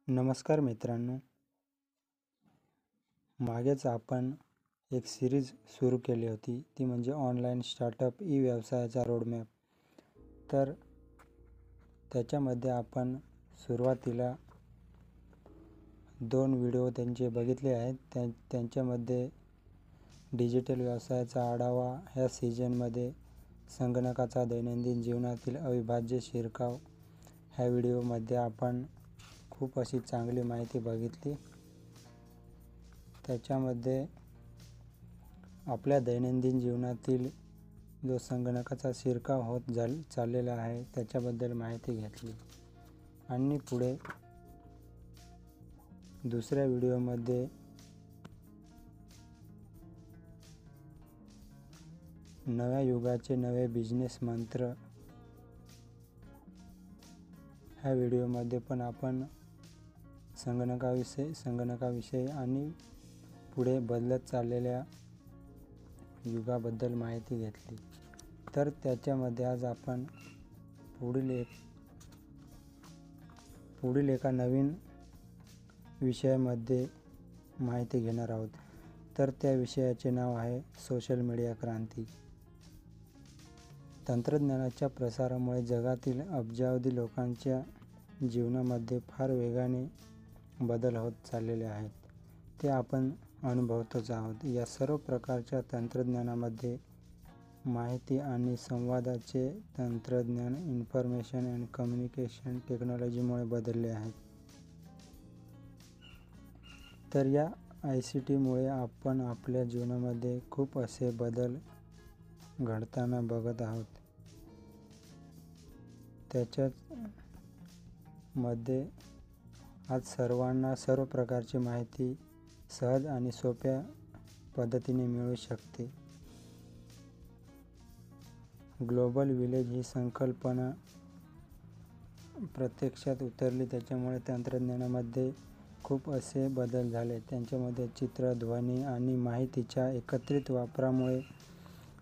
नमस्कार मित्रांनो, मागेच आपण एक सिरीज सुरू केली होती, ती म्हणजे ऑनलाईन स्टार्टअप ई व्यवसायाचा रोडमॅप. तर त्याच्यामध्ये आपण सुरुवातीला 2 व्हिडिओ त्यांचे बघितले आहेत. त्यांच्यामध्ये डिजिटल व्यवसायाचा आढावा, ह्या सीझनमध्ये संगणकाचा दैनंदिन जीवनातील अविभाज्य शिरकाव, ह्या व्हिडिओमध्ये आपण खूप अशी चांगली माहिती बघितली. त्याच्यामध्ये आपल्या दैनंदिन जीवनातील जो संगणकाचा शिरकाव होत चाललेला आहे त्याच्याबद्दल माहिती घेतली. आणि पुढे दुसऱ्या व्हिडिओमध्ये नव्या युगाचे नवे बिझनेस मंत्र, ह्या व्हिडिओमध्ये पण आपण संगणकाविषयी आणि पुढे बदलत चाललेल्या युगाबद्दल माहिती घेतली. तर त्याच्यामध्ये आज आपण पुढील एका नवीन विषयामध्ये माहिती घेणार आहोत. तर त्या विषयाचे नाव आहे सोशल मीडिया क्रांती. तंत्रज्ञानाच्या प्रसारामुळे जगातील अब्जावधी लोकांच्या जीवनामध्ये फार वेगाने बदल होत चाललेले आहेत. ते आपण अनुभवतोच आहोत. या सर्व प्रकारच्या तंत्रज्ञानामध्ये माहिती आणि संवादाचे तंत्रज्ञान इन्फॉर्मेशन अँड कम्युनिकेशन टेक्नॉलॉजीमुळे बदलले आहेत. तर या ICTमुळे आपण आपल्या जीवनामध्ये खूप असे बदल घडताना बघत आहोत. त्याच्यामध्ये आज सर्वांना सर्व प्रकारची माहिती सहज आणि सोप्या पद्धतीने मिळू शकते. ग्लोबल विलेज ही संकल्पना प्रत्यक्षात उतरली. त्याच्यामुळे तंत्रज्ञानामध्ये खूप असे बदल झाले. त्यांच्यामध्ये चित्र, ध्वनी आणि माहितीच्या एकत्रित वापरामुळे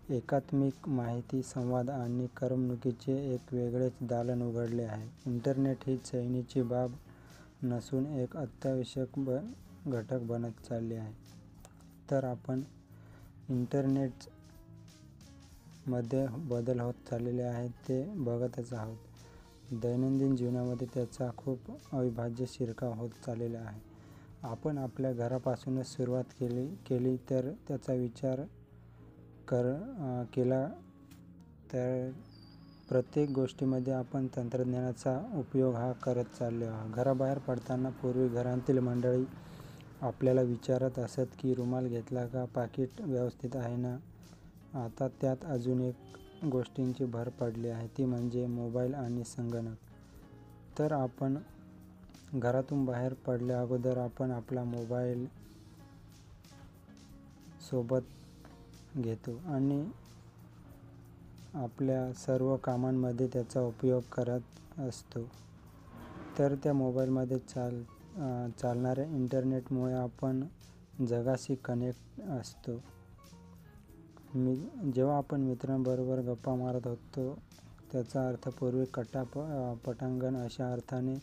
एकात्मिक माहिती, संवाद आणि करमणुकीचे एक वेगळेच दालन उघडले आहे. इंटरनेट ही चैनीची बाब नसून एक अत्यावश्यक घटक बनत चालले आहे. तर आपण इंटरनेटमध्ये बदल होत चाललेले आहेत ते बघतच आहोत. दैनंदिन जीवनामध्ये त्याचा खूप अविभाज्य शिरकाव होत चाललेला आहे. आपण आपल्या घरापासूनच सुरुवात केली तर त्याचा विचार केला तर प्रत्येक गोष्टीमध्ये आपण तंत्रज्ञानाचा उपयोग हा करत चाललो आहोत. घराबाहेर पडताना पूर्वी घरातील मंडळी आपल्याला विचारत असत की रुमाल घेतला का, पाकिट व्यवस्थित आहे ना. आता त्यात अजून एक गोष्टींची भर पडली आहे, ती म्हणजे मोबाईल आणि संगणक. तर आपण घरातून बाहेर पडल्या अगोदर आपण आपला मोबाईल सोबत घेतो आणि आपल्या सर्व कामांमध्ये त्याचा उपयोग करत असतो. तर त्या मोबाईलमध्ये चालणाऱ्या इंटरनेटमुळे आपण जगाशी कनेक्ट असतो. जेव्हा आपण मित्रांबरोबर गप्पा मारत होतो त्याचा अर्थ पूर्वी पटांगण अशा अर्थाने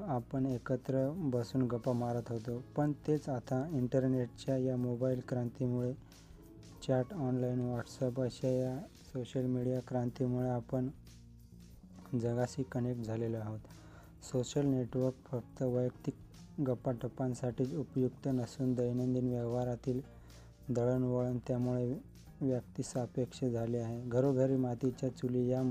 आपण एकत्र बसून गप्पा मारत होतो. पण तेच आता इंटरनेटच्या या मोबाईल क्रांतीमुळे, चॅट, ऑनलाईन व्हॉट्सअप अशा या सोशल मीडिया क्रांतीमुळे आपण जगाशी कनेक्ट झालेलो आहोत. सोशल नेटवर्क फक्त वैयक्तिक गप्पाटप्पांसाठीच उपयुक्त नसून दैनंदिन व्यवहारातील दळणवळण त्यामुळे व्यक्तिसापेक्ष झाले आहे. घरोघरी मातीच्या चुली या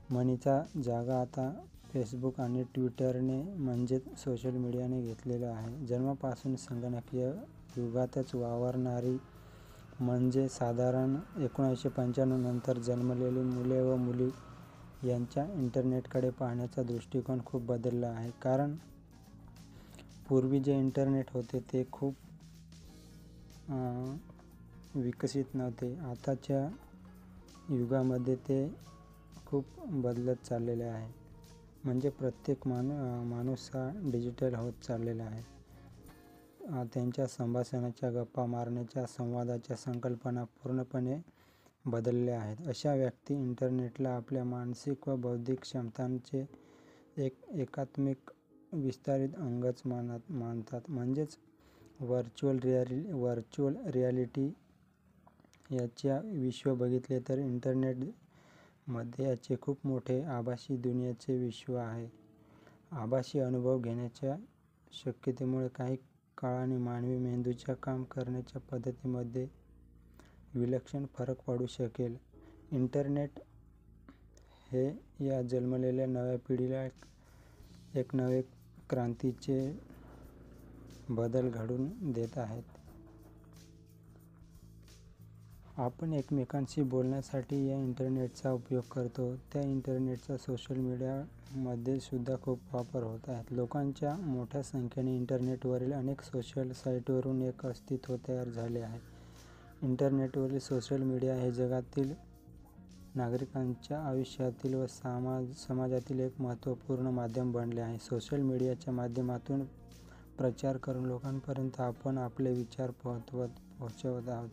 म्हणीचा जागा आता फेसबुक आणि ट्विटरने म्हणजेच सोशल मीडियाने घेतलेला आहे. जन्मापासून संगणकीय युगातच वावरणारी म्हणजे साधारण 1995 नंतर जन्मलेली मुले व मुली यांचा इंटरनेटकडे पाहण्याचा दृष्टिकोन खूप बदलला आहे. कारण पूर्वी जे इंटरनेट होते ते खूप विकसित नव्हते. आताच्या युगामध्ये ते खूप बदलत चाललेले आहे. म्हणजे प्रत्येक माणूस हा डिजिटल होत चाललेला आहे. त्यांच्या संभाषणाच्या, गप्पा मारण्याच्या, संवादाच्या संकल्पना पूर्णपणे बदलल्या आहेत. अशा व्यक्ती इंटरनेटला आपल्या मानसिक व बौद्धिक क्षमतांचे एक एकात्मिक विस्तारित अंगच मानतात. म्हणजेच व्हर्च्युअल रियालिटी याच्या विश्व बघितले तर इंटरनेटमध्ये याचे खूप मोठे आभासी दुनियेचे विश्व आहे. आभासी अनुभव घेण्याच्या शक्यतेमुळे काही काळाने मानवी मेंदूच्या काम करण्याच्या पद्धतीमध्ये विलक्षण फरक पडू शकेल. इंटरनेट हे या जन्मलेल्या नव्या पिढीला एक नवे क्रांतीचे बदल घडवून देत आहेत. आपण एकमेकांशी बोलण्यासाठी या इंटरनेटचा उपयोग करतो. त्या इंटरनेटचा सोशल मीडियामध्ये सुद्धा खूप वापर होत आहे. लोकांच्या मोठ्या संख्येने इंटरनेटवरील अनेक सोशल साईटवरून एक अस्तित्व तयार झाले आहे. इंटरनेटवरील सोशल मीडिया हे जगातील नागरिकांच्या आयुष्यातील व समाजातील एक महत्त्वपूर्ण माध्यम बनले आहे. सोशल मीडियाच्या माध्यमातून प्रचार करून लोकांपर्यंत आपण आपले विचार पोहोचवत आहोत.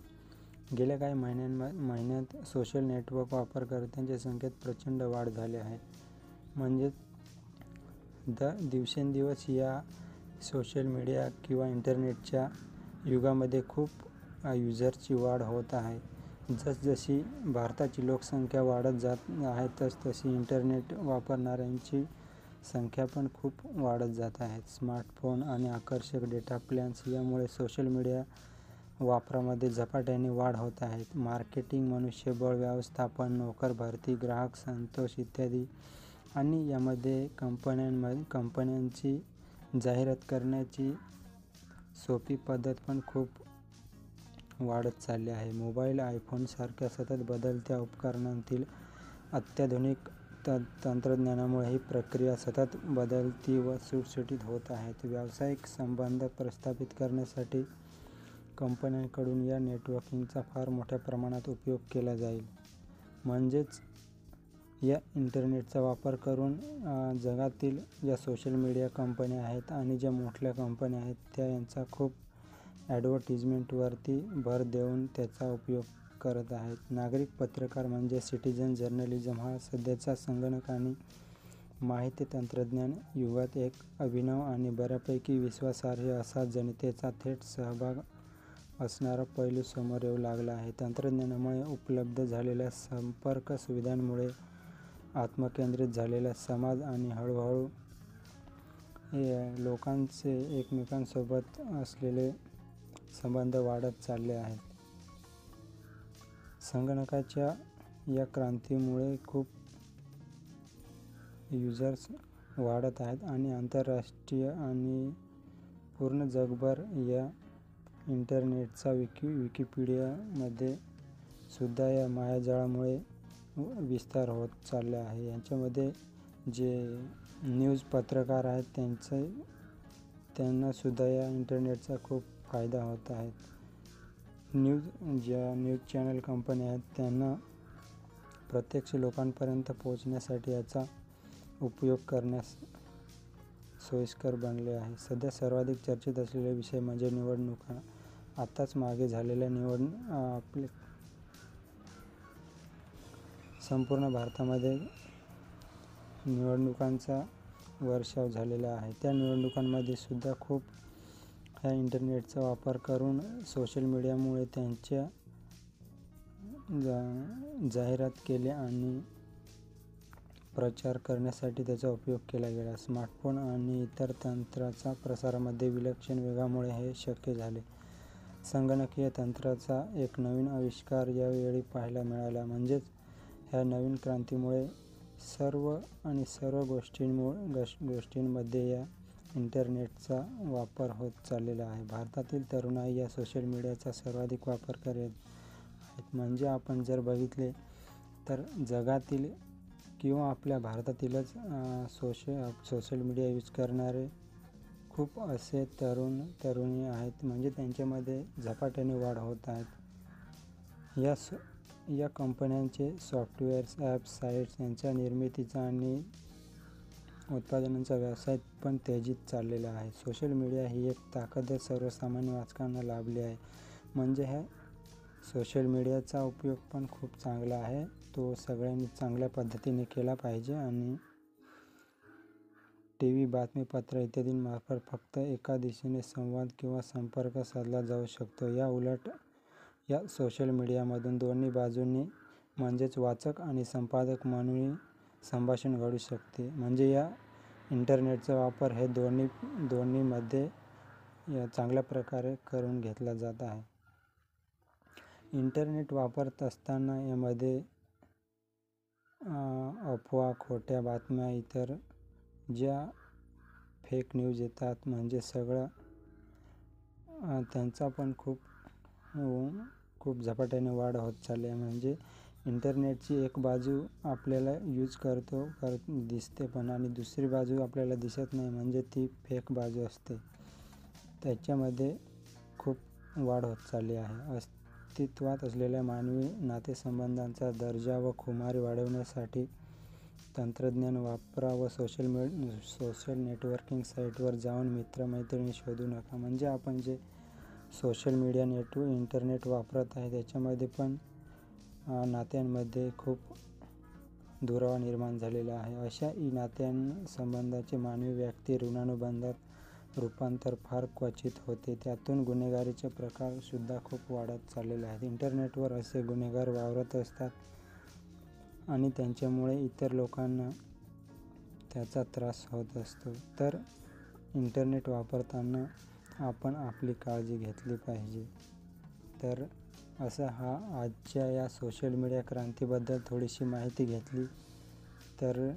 गेल्या काही महिन्यात सोशल नेटवर्क वापरकर्त्यांच्या संख्येत प्रचंड वाढ झाली आहे. म्हणजे दिवसेंदिवस या सोशल मीडिया किंवा इंटरनेटच्या युगामध्ये खूप युजर्सची वाढ होत आहे. जसजशी भारताची लोकसंख्या वाढत जात आहे तसतशी इंटरनेट वापरणाऱ्यांची संख्या पण खूप वाढत जात आहे. स्मार्टफोन आणि आकर्षक डेटा प्लॅन्स यामुळे सोशल मीडिया वापरामध्ये झपाट्याने वाढ होत आहे. मार्केटिंग, मनुष्यबळ व्यवस्थापन, नोकर भरती, ग्राहक संतोष इत्यादी आणि यामध्ये कंपन्यांची जाहिरात करण्याची सोपी पद्धत पण खूप वाढत चालली आहे. मोबाईल, आयफोन सारख्या सतत बदलत्या उपकरणांतील अत्याधुनिक तंत्रज्ञानामुळे ही प्रक्रिया सतत बदलती व सुटसुटीत होत आहेत. व्यावसायिक संबंध प्रस्थापित करण्यासाठी कंपन्यांकडून या नेटवर्किंगचा फार मोठ्या प्रमाणात उपयोग केला जाईल. म्हणजेच या इंटरनेटचा वापर करून जगातील ज्या सोशल मीडिया कंपन्या आहेत आणि ज्या मोठ्या कंपन्या आहेत त्या यांचा खूप ॲडव्हर्टिजमेंटवरती भर देऊन त्याचा उपयोग करत आहेत. नागरिक पत्रकार म्हणजे सिटिझन जर्नलिझम हा सध्याच्या संगणक आणि माहिती तंत्रज्ञान युगात एक अभिनव आणि बऱ्यापैकी विश्वासार्ह असा जनतेचा थेट सहभाग असणारा पैलू समोर येऊ लागला आहे. तंत्रज्ञानामुळे उपलब्ध झालेल्या संपर्क सुविधांमुळे आत्मकेंद्रित झालेला समाज आणि हळूहळू लोकांचे एकमेकांसोबत असलेले संबंध वाढत चालले आहेत. संगणकाच्या या क्रांतीमुळे खूप युजर्स वाढत आहेत आणि आंतरराष्ट्रीय आणि पूर्ण जगभर या इंटरनेटचा विकिपीडियामध्ये सुद्धा या मायाजाळामुळे विस्तार होत चालला आहे. यांच्यामध्ये जे न्यूज पत्रकार आहेत त्यांना सुद्धा या इंटरनेटचा खूप फायदा होत आहे. ज्या न्यूज चॅनल कंपन्या आहेत त्यांना प्रत्यक्ष लोकांपर्यंत पोहोचण्यासाठी याचा उपयोग करण्यास सोयीस्कर बनले आहे. सध्या सर्वाधिक चर्चेत असलेला विषय म्हणजे निवडणुका. आताच मागे झालेल्या संपूर्ण भारतामध्ये निवडणुकांचा वर्षाव झालेला आहे. त्या निवडणुकांमध्ये सुद्धा खूप ह्या इंटरनेटचा वापर करून सोशल मीडियामुळे त्यांच्या जाहिरात केल्या आणि प्रचार करण्यासाठी त्याचा उपयोग केला गेला. स्मार्टफोन आणि इतर तंत्राच्या प्रसारामध्ये विलक्षण वेगामुळे हे शक्य झाले. संगणकीय तंत्राचा एक नवीन आविष्कार यावेळी पाहायला मिळाला. म्हणजेच ह्या नवीन क्रांतीमुळे सर्व गोष्टींमध्ये या इंटरनेटचा वापर होत चाललेला आहे. भारतातील तरुणाई या सोशल मीडियाचा सर्वाधिक वापर करत आहेत. म्हणजे आपण जर बघितले तर जगातील किंवा आपल्या भारतातीलच सोशल मीडिया यूज करणारे खूप असे तरुणी आहेत. म्हणजे त्यांच्यामध्ये झपाट्याने वाढ होत आहेत. या कंपन्यांचे सॉफ्टवेअर्स, ॲप्स, साईट्स यांच्या निर्मितीचा आणि उत्पादनांचा व्यवसाय पण तेजीत चाललेला आहे. सोशल मीडिया ही एक ताकद सर्वसामान्य वाचकांना लाभली आहे. म्हणजे ह्या सोशल मीडियाचा उपयोग पण खूप चांगला आहे. तो सगळ्यांनी चांगल्या पद्धतीने केला पाहिजे आणि टीव्ही, बातमीपत्र इत्यादींमार्फत फक्त एका दिशेने संवाद किंवा संपर्क साधला जाऊ शकतो. या उलट या सोशल मीडियामधून दोन्ही बाजूंनी म्हणजेच वाचक आणि संपादक म्हणूनही संभाषण घडू शकते. म्हणजे या इंटरनेटचा वापर हे दोन्हीमध्ये चांगल्या प्रकारे करून घेतला जात आहे. इंटरनेट वापरत असताना यामध्ये अफवा, खोट्या बातम्या, इतर ज्या फेक न्यूज येतात म्हणजे सगळं त्यांचा पण खूप झपाट्याने वाढ होत चालली आहे. म्हणजे इंटरनेटची एक बाजू आपल्याला यूज दिसते पण आणि दुसरी बाजू आपल्याला दिसत नाही म्हणजे ती फेक बाजू असते. त्याच्यामध्ये खूप वाढ होत चालली आहे. अस्तित्वात असलेल्या मानवी नातेसंबंधांचा दर्जा व खुमारी वाढवण्यासाठी तंत्रज्ञान वापरा व सोशल नेटवर्किंग साईटवर जाऊन मित्रमैत्रिणी शोधू नका. म्हणजे आपण जे सोशल मीडिया इंटरनेट वापरत आहे त्याच्यामध्ये पण नात्यांमध्ये खूप दुरावा निर्माण झालेला आहे. अशा नात्यांसंबंधाचे मानवी व्यक्ती ऋणानुबंधात रूपांतर फार क्वचित होते. त्यातून गुन्हेगारीचे प्रकार सुद्धा खूप वाढत चाललेले आहेत. इंटरनेटवर असे गुन्हेगार वावरत असतात आणि त्यांच्यामुळे इतर लोकांना त्याचा त्रास होत असतो. तर इंटरनेट वापरताना आपण आपली काळजी घेतली पाहिजे. तर असा आजच्या या सोशल मीडिया क्रांतीबद्दल थोडीशी माहिती घेतली. तर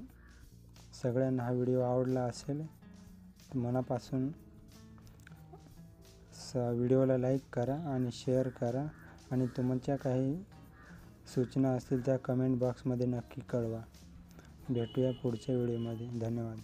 सगळ्यांना हा व्हिडिओ आवडला असेल तर मनापासून व्हिडिओला लाईक करा आणि शेअर करा आणि तुमच्या काही सूचना असतील त्या कमेंट बॉक्समध्ये नक्की कळवा. भेटूया पुढच्या व्हिडिओमध्ये. धन्यवाद.